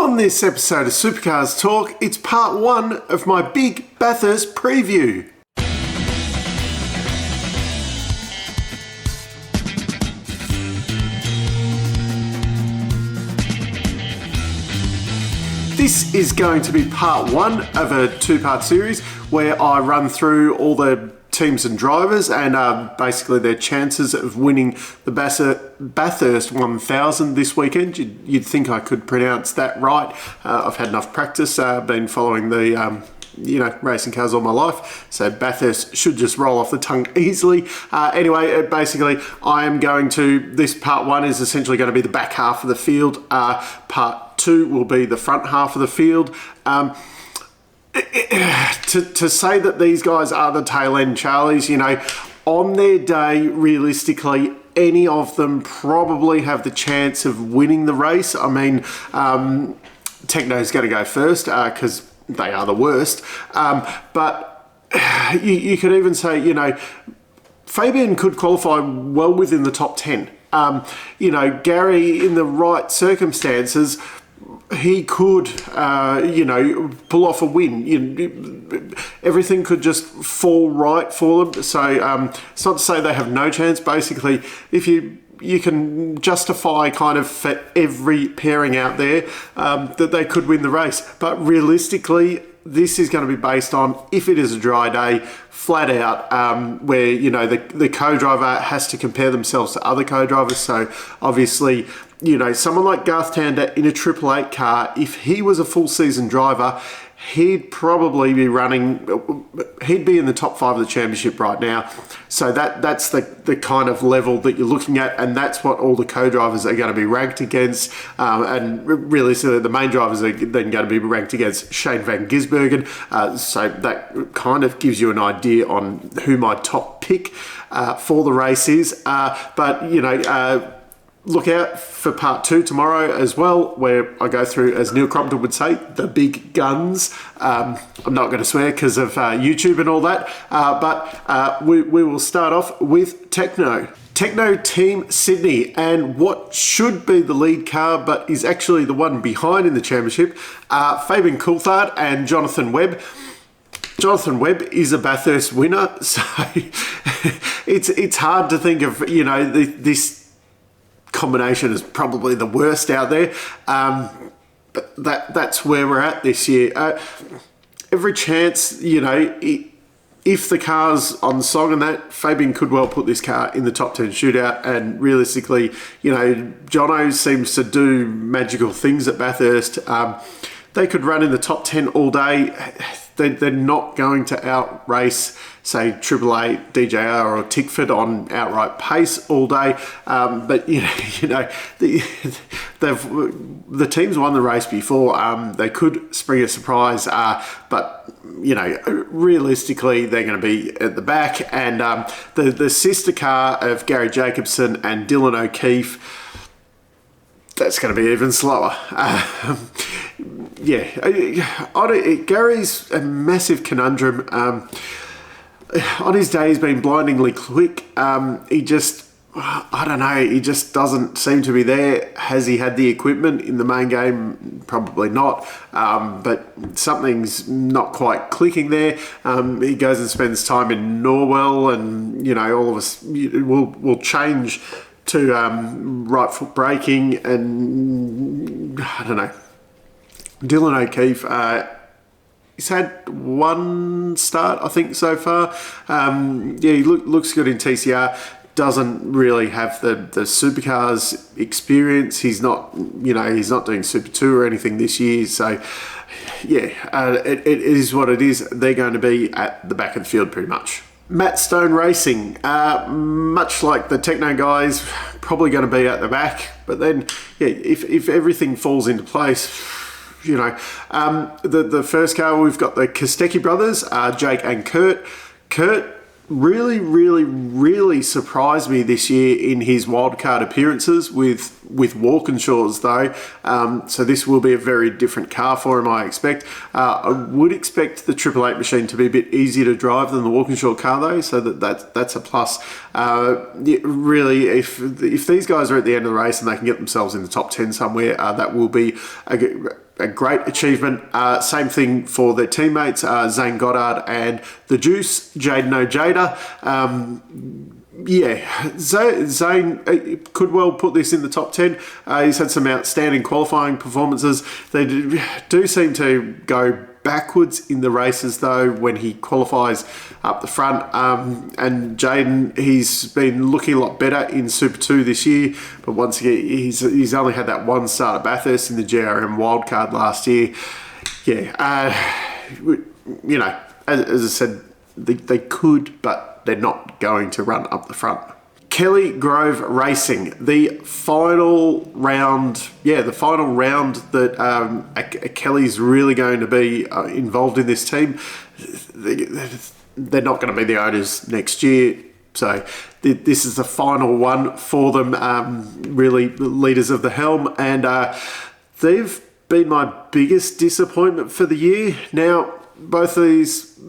On this episode of Supercars Talk, it's part one of my big Bathurst preview. This is going to be part one of a two-part series where I run through all the teams and drivers and basically their chances of winning the Bathurst 1000 this weekend. You'd think I could pronounce that right. I've had enough practice. I've been following the racing cars all my life, so Bathurst should just roll off the tongue easily. Anyway, basically I am going to, this part one is essentially going to be the back half of the field. Part two will be the front half of the field. To say that these guys are the tail end Charlies, on their day, realistically, any of them probably have the chance of winning the race. I mean, Tekno's going to go first because they are the worst. But you could even say, Fabian could qualify well within the top 10. Gary, in the right circumstances, he could, pull off a win. Everything could just fall right for them. So it's not to say they have no chance. Basically, if you can justify kind of for every pairing out there that they could win the race. But realistically, this is going to be based on if it is a dry day, flat out, where, the co-driver has to compare themselves to other co-drivers. So obviously, someone like Garth Tander in a Triple Eight car, if he was a full season driver, he'd probably be he'd be in the top 5 of the championship right now. So that's the kind of level that you're looking at, and that's what all the co-drivers are going to be ranked against. And realistically, the main drivers are then going to be ranked against Shane van Gisbergen. So that kind of gives you an idea on who my top pick for the race is. Look out for part 2 tomorrow as well, where I go through, as Neil Crompton would say, the big guns. I'm not going to swear because of YouTube and all that, but we will start off with Tekno. Tekno Team Sydney, and what should be the lead car, but is actually the one behind in the championship, Fabian Coulthard and Jonathan Webb. Jonathan Webb is a Bathurst winner, so it's hard to think of, this combination is probably the worst out there, but that's where we're at this year. Every chance, if the car's on song and that, Fabian could well put this car in the top 10 shootout, and realistically, Jono seems to do magical things at Bathurst. They could run in the top 10 all day. They're not going to outrace, say, Triple Eight, DJR or Tickford on outright pace all day. But the team's won the race before. They could spring a surprise, but realistically, they're going to be at the back. And the sister car of Gary Jacobson and Dylan O'Keefe, that's going to be even slower. Gary's a massive conundrum. On his day, he's been blindingly quick. He just doesn't seem to be there. Has he had the equipment in the main game? Probably not. But something's not quite clicking there. He goes and spends time in Norwell, and all of us will change to right foot braking, and I don't know. Dylan O'Keefe, he's had one start, I think, so far. He looks good in TCR. Doesn't really have the supercars experience. He's not doing Super 2 or anything this year. So, it is what it is. They're going to be at the back of the field pretty much. Matt Stone Racing, much like the Tekno guys, probably going to be at the back. But then, if everything falls into place, the first car, we've got the Kostecki brothers, Jake and Kurt. Kurt really, really, really surprised me this year in his wildcard appearances with Walkinshaws, though. So this will be a very different car for him, I expect. I would expect the Triple Eight machine to be a bit easier to drive than the Walkinshaw car, though, so that's a plus. Really, if these guys are at the end of the race and they can get themselves in the top 10 somewhere, that will be a great achievement. Same thing for their teammates, Zane Goddard and the Juice, Jaden Ojeda. Yeah, Zane could well put this in the top 10. He's had some outstanding qualifying performances. They do seem to go backwards in the races though when he qualifies up the front, and Jaden, he's been looking a lot better in Super 2 this year, but once again he's only had that one start at Bathurst in the GRM wildcard last year. You know, as I said, they could, but they're not going to run up the front. Kelly Grove Racing, the final round that Kelly's really going to be involved in this team. They're not going to be the owners next year, so this is the final one for them, really the leaders of the helm, and they've been my biggest disappointment for the year. Now, both of these,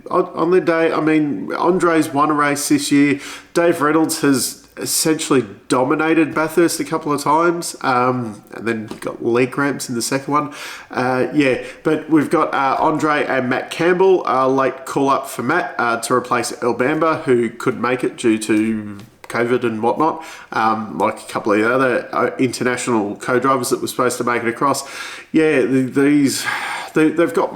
on their day, I mean, Andre's won a race this year. Dave Reynolds has essentially dominated Bathurst a couple of times, and then got leg cramps in the second one. But we've got Andre and Matt Campbell, late call up for Matt to replace Earl Bamber, who couldn't make it due to COVID and whatnot, like a couple of the other international co-drivers that were supposed to make it across. Yeah, they've got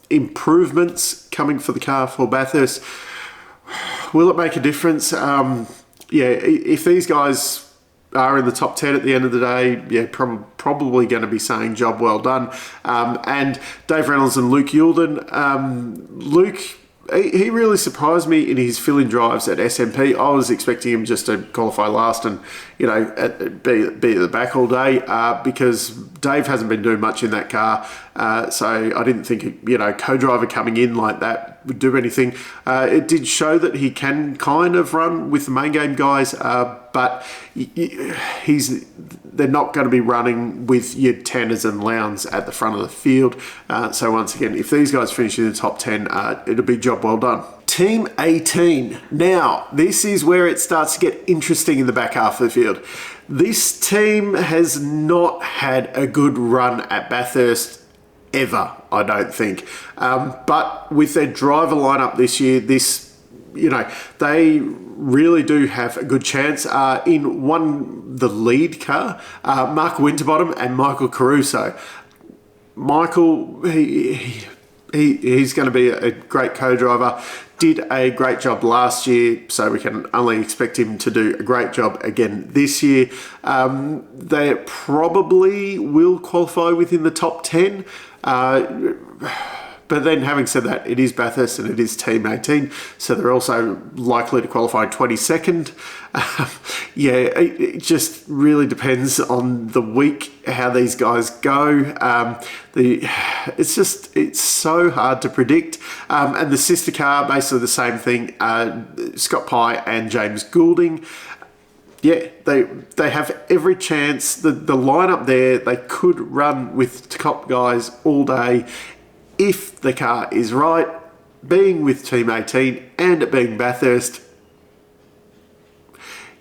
improvements coming for the car for Bathurst. Will it make a difference? If these guys are in the top 10 at the end of the day, probably going to be saying job well done. And Dave Reynolds and Luke Yulden. Luke, he really surprised me in his fill-in drives at SMP. I was expecting him just to qualify last and, be at the back all day, because Dave hasn't been doing much in that car. So I didn't think, co-driver coming in like that would do anything. It did show that he can kind of run with the main game guys, but they're not going to be running with your Tanners and Lowndes at the front of the field. So once again, if these guys finish in the top 10, it'll be job well done. Team 18. Now, this is where it starts to get interesting in the back half of the field. This team has not had a good run at Bathurst ever, I don't think. But with their driver lineup this year, they really do have a good chance. The lead car, Mark Winterbottom and Michael Caruso. Michael, he's going to be a great co-driver. Did a great job last year, so we can only expect him to do a great job again this year. They probably will qualify within the top 10. But then, having said that, it is Bathurst and it is Team 18, so they're also likely to qualify 22nd. It just really depends on the week how these guys go. It's so hard to predict. And the sister car, basically the same thing. Scott Pye and James Goulding. Yeah, they have every chance. The lineup there, they could run with top guys all day if the car is right. Being with Team 18 and it being Bathurst,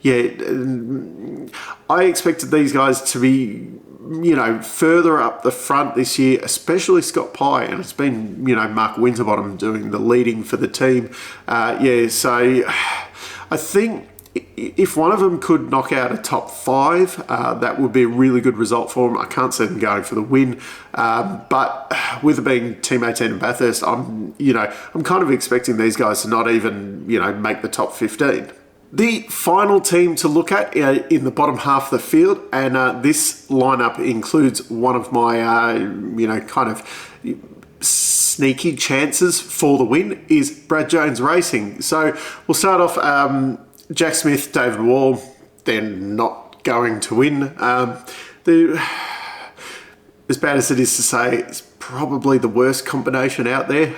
I expected these guys to be, further up the front this year, especially Scott Pye, and it's been, Mark Winterbottom doing the leading for the team. So I think if one of them could knock out a top 5, that would be a really good result for them. I can't see them going for the win, but with it being Team 18 and Bathurst, I'm kind of expecting these guys to not even, make the top 15. The final team to look at in the bottom half of the field, and this lineup includes one of my, kind of sneaky chances for the win, is Brad Jones Racing. So we'll start off. Jack Smith, David Wall, they're not going to win. As bad as it is to say, it's probably the worst combination out there.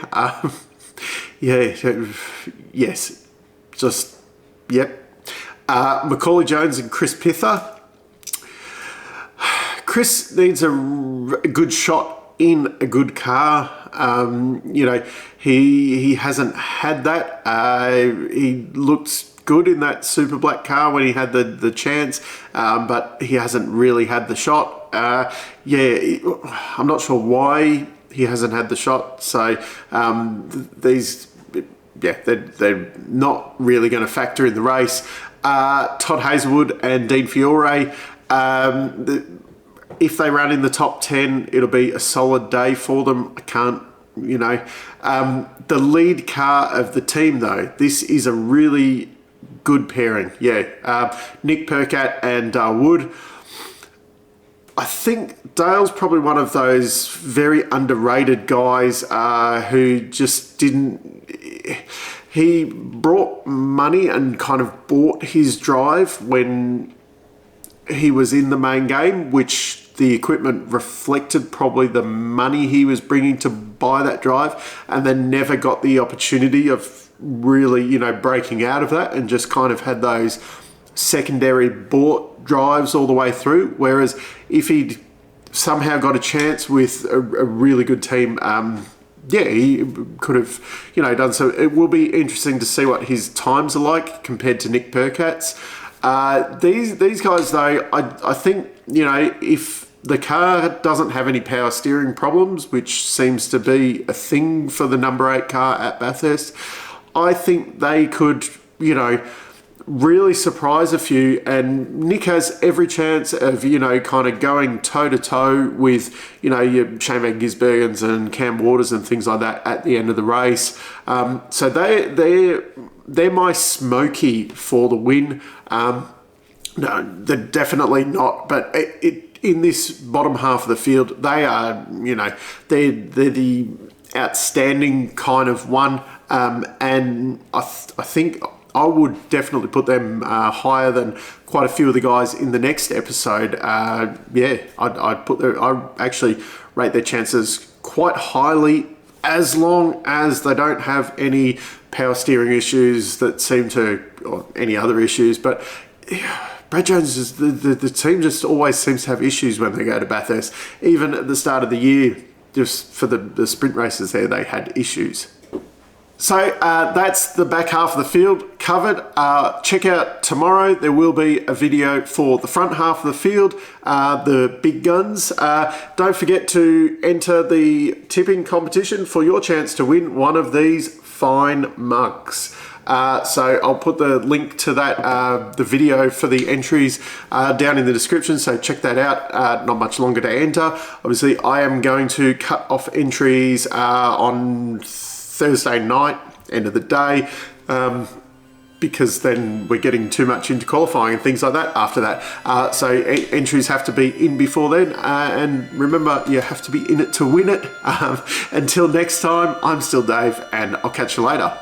Macaulay Jones and Chris Pither. Chris needs a good shot in a good car. He hasn't had that. He looks good in that super black car when he had the chance, but he hasn't really had the shot. Yeah, I'm not sure why he hasn't had the shot. So they're not really going to factor in the race. Todd Hazelwood and Dean Fiore, if they run in the top 10, it'll be a solid day for them. I can't, the lead car of the team, though, this is a really good pairing. Yeah, Nick Percat and Wood. I think Dale's probably one of those very underrated guys who just didn't... He brought money and kind of bought his drive when he was in the main game, which the equipment reflected probably the money he was bringing to buy that drive, and then never got the opportunity of really, breaking out of that, and just kind of had those secondary bought drives all the way through. Whereas if he'd somehow got a chance with a really good team, he could have, done so. It will be interesting to see what his times are like compared to Nick Percat's. These guys, though, I think, if the car doesn't have any power steering problems, which seems to be a thing for the number 8 car at Bathurst, I think they could, really surprise a few, and Nick has every chance of, kind of going toe-to-toe with, your Shane Van Gisbergens and Cam Waters and things like that at the end of the race. So they're my smoky for the win. No, they're definitely not, but in this bottom half of the field, they are, they're the outstanding kind of one, and I think I would definitely put them higher than quite a few of the guys in the next episode. I actually rate their chances quite highly, as long as they don't have any power steering issues that seem to, or any other issues. But Brad Jones, the team just always seems to have issues when they go to Bathurst. Even at the start of the year, just for the sprint races there, they had issues. So that's the back half of the field covered. Check out tomorrow. There will be a video for the front half of the field, the big guns. Don't forget to enter the tipping competition for your chance to win one of these fine mugs. So I'll put the link to that, the video for the entries down in the description, so check that out. Not much longer to enter. Obviously, I am going to cut off entries on Thursday night, end of the day, because then we're getting too much into qualifying and things like that after that. So entries have to be in before then, and remember, you have to be in it to win it. Until next time, I'm still Dave, and I'll catch you later.